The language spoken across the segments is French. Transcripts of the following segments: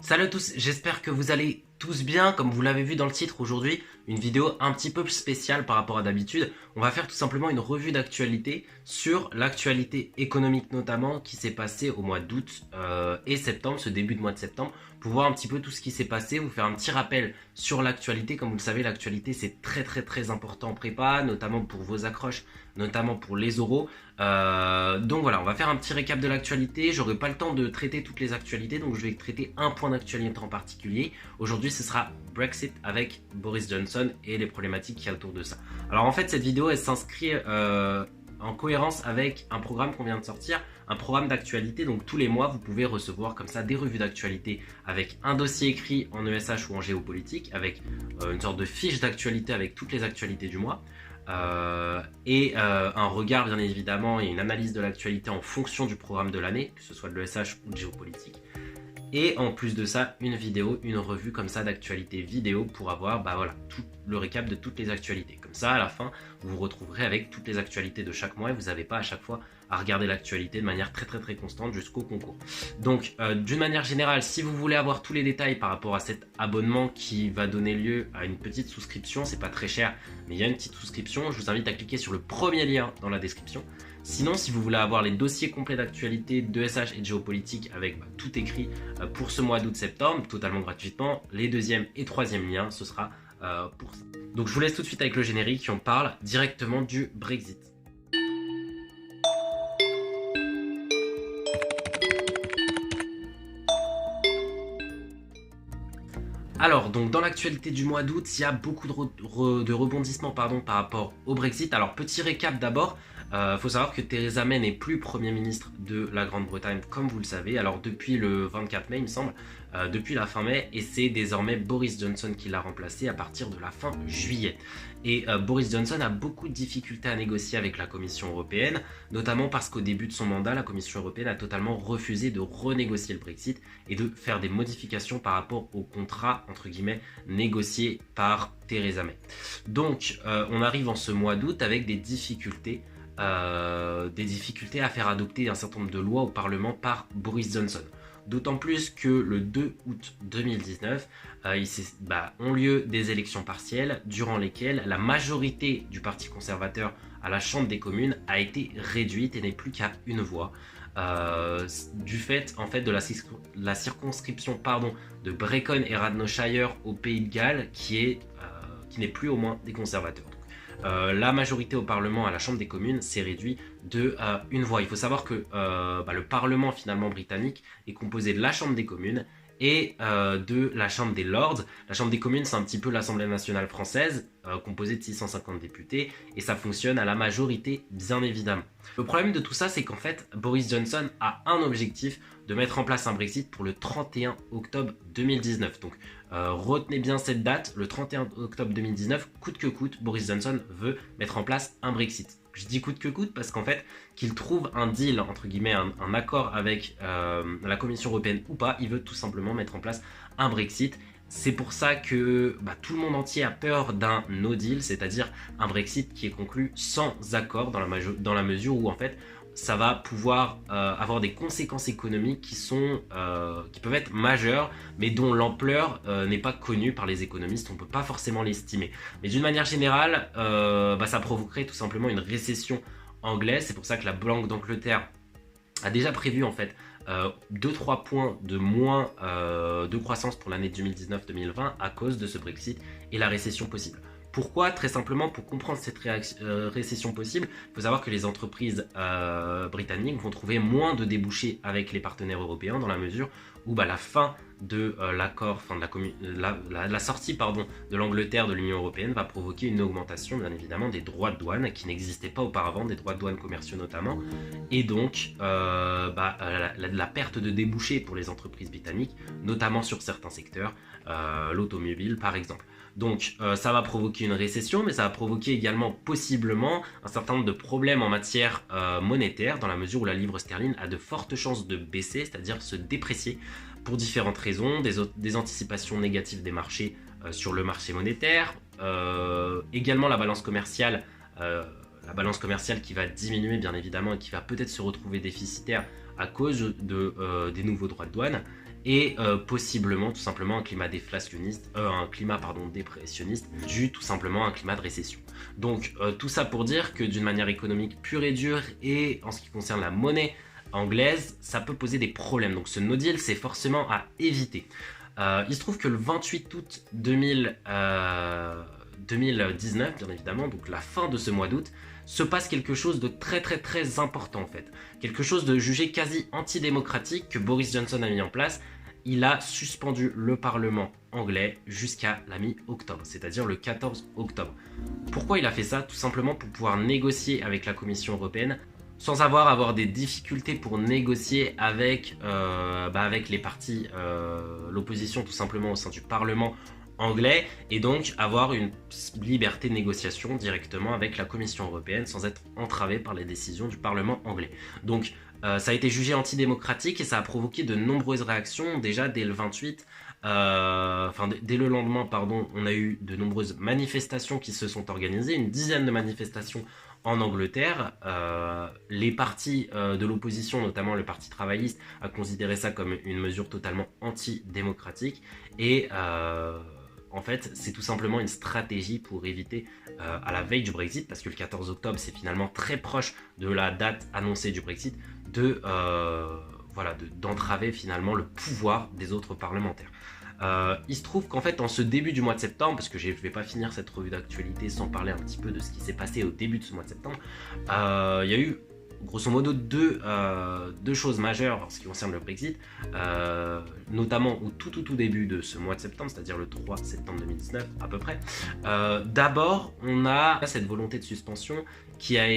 Salut à tous, j'espère que vous allez tous bien. Comme vous l'avez vu dans le titre aujourd'hui, une vidéo un petit peu spéciale par rapport à d'habitude. On va faire tout simplement une revue d'actualité sur l'actualité économique notamment qui s'est passée au mois d'août et septembre, ce début de mois de septembre, pour voir un petit peu tout ce qui s'est passé, vous faire un petit rappel sur l'actualité. Comme vous le savez, l'actualité c'est très important en prépa, notamment pour vos accroches, notamment pour les oraux. Donc voilà, on va faire un petit récap de l'actualité. J'aurai pas le temps de traiter toutes les actualités, donc je vais traiter un point d'actualité en particulier. Aujourd'hui, ce sera Brexit avec Boris Johnson et les problématiques qu'il y a autour de ça. Alors en fait, cette vidéo, elle s'inscrit en cohérence avec un programme qu'on vient de sortir, un programme d'actualité. Donc tous les mois, vous pouvez recevoir comme ça des revues d'actualité avec un dossier écrit en ESH ou en géopolitique, avec une sorte de fiche d'actualité avec toutes les actualités du mois. Un regard bien évidemment et une analyse de l'actualité en fonction du programme de l'année, que ce soit de l'ESH ou de géopolitique. Et en plus de ça, une vidéo, une revue comme ça d'actualité vidéo pour avoir tout le récap de toutes les actualités. Comme ça, à la fin, vous vous retrouverez avec toutes les actualités de chaque mois et vous n'avez pas à chaque fois à regarder l'actualité de manière très constante jusqu'au concours. Donc, d'une manière générale, si vous voulez avoir tous les détails par rapport à cet abonnement qui va donner lieu à une petite souscription, c'est pas très cher, mais il y a une petite souscription, je vous invite à cliquer sur le premier lien dans la description. Sinon, si vous voulez avoir les dossiers complets d'actualité de SH et de géopolitique avec tout écrit pour ce mois d'août-septembre, totalement gratuitement, les deuxième et troisième liens, ce sera pour ça. Donc je vous laisse tout de suite avec le générique qui en parle directement du Brexit. Alors, donc dans l'actualité du mois d'août, il y a beaucoup de rebondissements par rapport au Brexit. Alors, petit récap d'abord. Faut savoir que Theresa May n'est plus Premier ministre de la Grande-Bretagne, comme vous le savez. Alors, depuis le 24 mai, il me semble, depuis la fin mai, et c'est désormais Boris Johnson qui l'a remplacé à partir de la fin juillet. Et Boris Johnson a beaucoup de difficultés à négocier avec la Commission européenne, notamment parce qu'au début de son mandat, la Commission européenne a totalement refusé de renégocier le Brexit et de faire des modifications par rapport au contrat, entre guillemets, négocié par Theresa May. Donc, on arrive en ce mois d'août avec des difficultés à faire adopter un certain nombre de lois au Parlement par Boris Johnson. D'autant plus que le 2 août 2019, ont lieu des élections partielles durant lesquelles la majorité du Parti conservateur à la Chambre des communes a été réduite et n'est plus qu'à une voix. Du fait en fait de la circonscription de Brecon et Radnorshire au Pays de Galles qui n'est plus au moins des conservateurs. La majorité au Parlement à la Chambre des communes s'est réduite de une voix. Il faut savoir que le Parlement finalement britannique est composé de la Chambre des communes et de la Chambre des Lords. La Chambre des communes, c'est un petit peu l'Assemblée nationale française, composée de 650 députés, et ça fonctionne à la majorité, bien évidemment. Le problème de tout ça, c'est qu'en fait, Boris Johnson a un objectif, de mettre en place un Brexit pour le 31 octobre 2019. Donc, retenez bien cette date, le 31 octobre 2019, coûte que coûte, Boris Johnson veut mettre en place un Brexit. Je dis coûte que coûte parce qu'en fait, qu'il trouve un deal, entre guillemets, un accord avec la Commission européenne ou pas, il veut tout simplement mettre en place un Brexit. C'est pour ça que tout le monde entier a peur d'un no deal, c'est-à-dire un Brexit qui est conclu sans accord dans la mesure où en fait ça va pouvoir avoir des conséquences économiques qui peuvent être majeures, mais dont l'ampleur n'est pas connue par les économistes, on ne peut pas forcément l'estimer. Mais d'une manière générale, ça provoquerait tout simplement une récession anglaise. C'est pour ça que la Banque d'Angleterre a déjà prévu en fait 2-3 points de moins de croissance pour l'année 2019-2020 à cause de ce Brexit et la récession possible. Pourquoi? Très simplement, pour comprendre cette récession possible, il faut savoir que les entreprises britanniques vont trouver moins de débouchés avec les partenaires européens dans la mesure où la fin de l'accord, la sortie de l'Angleterre de l'Union européenne va provoquer une augmentation bien évidemment des droits de douane qui n'existaient pas auparavant, des droits de douane commerciaux notamment, et donc la perte de débouchés pour les entreprises britanniques, notamment sur certains secteurs, l'automobile par exemple. Donc ça va provoquer une récession, mais ça va provoquer également possiblement un certain nombre de problèmes en matière monétaire, dans la mesure où la livre sterling a de fortes chances de baisser, c'est-à-dire se déprécier pour différentes raisons, des anticipations négatives des marchés sur le marché monétaire, également la balance commerciale qui va diminuer bien évidemment et qui va peut-être se retrouver déficitaire à cause des nouveaux droits de douane. et possiblement tout simplement un climat déflationniste, dépressionniste, dû tout simplement à un climat de récession. Donc tout ça pour dire que d'une manière économique pure et dure et en ce qui concerne la monnaie anglaise, ça peut poser des problèmes. Donc ce no deal, c'est forcément à éviter. Il se trouve que le 28 août 2019, bien évidemment, donc la fin de ce mois d'août, se passe quelque chose de très important en fait. Quelque chose de jugé quasi antidémocratique que Boris Johnson a mis en place. Il a suspendu le Parlement anglais jusqu'à la mi-octobre, c'est-à-dire le 14 octobre. Pourquoi il a fait ça? Tout simplement pour pouvoir négocier avec la Commission européenne sans avoir des difficultés pour négocier avec les partis, l'opposition tout simplement au sein du Parlement anglais, et donc avoir une liberté de négociation directement avec la Commission européenne sans être entravé par les décisions du Parlement anglais. Donc ça a été jugé antidémocratique et ça a provoqué de nombreuses réactions. Déjà dès le 28, dès le lendemain, pardon, on a eu de nombreuses manifestations qui se sont organisées, une dizaine de manifestations en Angleterre. Les partis de l'opposition, notamment le Parti travailliste, a considéré ça comme une mesure totalement antidémocratique et en fait, c'est tout simplement une stratégie pour éviter, à la veille du Brexit, parce que le 14 octobre, c'est finalement très proche de la date annoncée du Brexit, d'entraver finalement le pouvoir des autres parlementaires. Il se trouve qu'en fait, en ce début du mois de septembre, parce que je ne vais pas finir cette revue d'actualité sans parler un petit peu de ce qui s'est passé au début de ce mois de septembre, il y a eu grosso modo deux choses majeures en ce qui concerne le Brexit, notamment au tout début de ce mois de septembre, c'est-à-dire le 3 septembre 2019 à peu près. D'abord, on a cette volonté de suspension qui a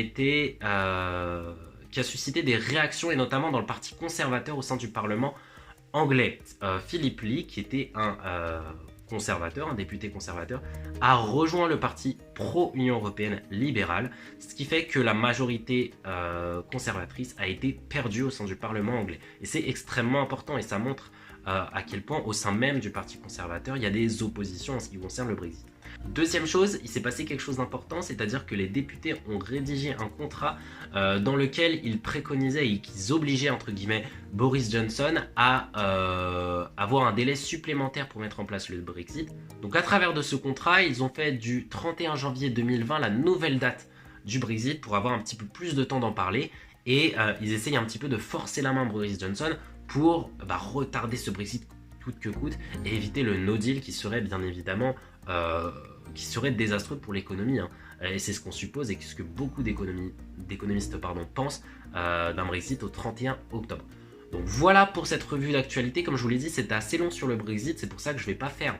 suscité des réactions, et notamment dans le parti conservateur au sein du Parlement anglais. Philip Lee, qui était un conservateur, un député conservateur, a rejoint le parti pro-Union européenne libérale, ce qui fait que la majorité conservatrice a été perdue au sein du Parlement anglais. Et c'est extrêmement important et ça montre à quel point au sein même du parti conservateur, il y a des oppositions en ce qui concerne le Brexit. Deuxième chose, il s'est passé quelque chose d'important, c'est-à-dire que les députés ont rédigé un contrat dans lequel ils préconisaient et qu'ils obligeaient entre guillemets Boris Johnson à avoir un délai supplémentaire pour mettre en place le Brexit. Donc à travers de ce contrat, ils ont fait du 31 janvier 2020 la nouvelle date du Brexit pour avoir un petit peu plus de temps d'en parler, et ils essayent un petit peu de forcer la main Boris Johnson pour retarder ce Brexit coûte que coûte et éviter le no deal qui serait bien évidemment désastreux pour l'économie, hein. Et c'est ce qu'on suppose et ce que beaucoup d'économistes pensent d'un Brexit au 31 octobre. Donc voilà pour cette revue d'actualité. Comme je vous l'ai dit, c'était assez long sur le Brexit, c'est pour ça que je ne vais pas faire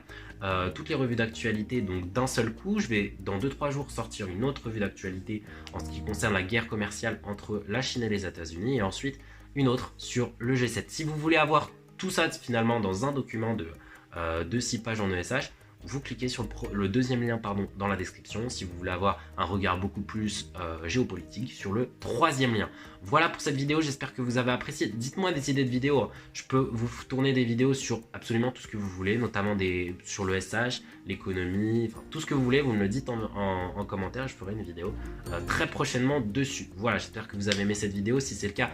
toutes les revues d'actualité donc d'un seul coup. Je vais dans 2-3 jours sortir une autre revue d'actualité en ce qui concerne la guerre commerciale entre la Chine et les États-Unis, et ensuite une autre sur le G7. Si vous voulez avoir tout ça finalement dans un document de 6 pages en ESH, vous cliquez sur le deuxième lien dans la description si vous voulez avoir un regard beaucoup plus géopolitique sur le troisième lien. Voilà pour cette vidéo, j'espère que vous avez apprécié. Dites-moi des idées de vidéos, je peux vous tourner des vidéos sur absolument tout ce que vous voulez, notamment sur le SH, l'économie, enfin tout ce que vous voulez, vous me le dites en commentaire, je ferai une vidéo très prochainement dessus. Voilà, j'espère que vous avez aimé cette vidéo. Si c'est le cas,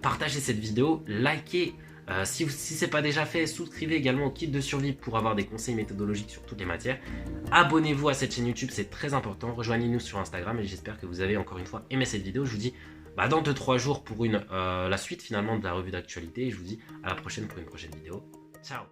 partagez cette vidéo, likez. Si ce n'est pas déjà fait, souscrivez également au kit de survie pour avoir des conseils méthodologiques sur toutes les matières. Abonnez-vous à cette chaîne YouTube, c'est très important. Rejoignez-nous sur Instagram et j'espère que vous avez encore une fois aimé cette vidéo. Je vous dis dans 2-3 jours pour la suite finalement de la revue d'actualité. Et je vous dis à la prochaine pour une prochaine vidéo. Ciao!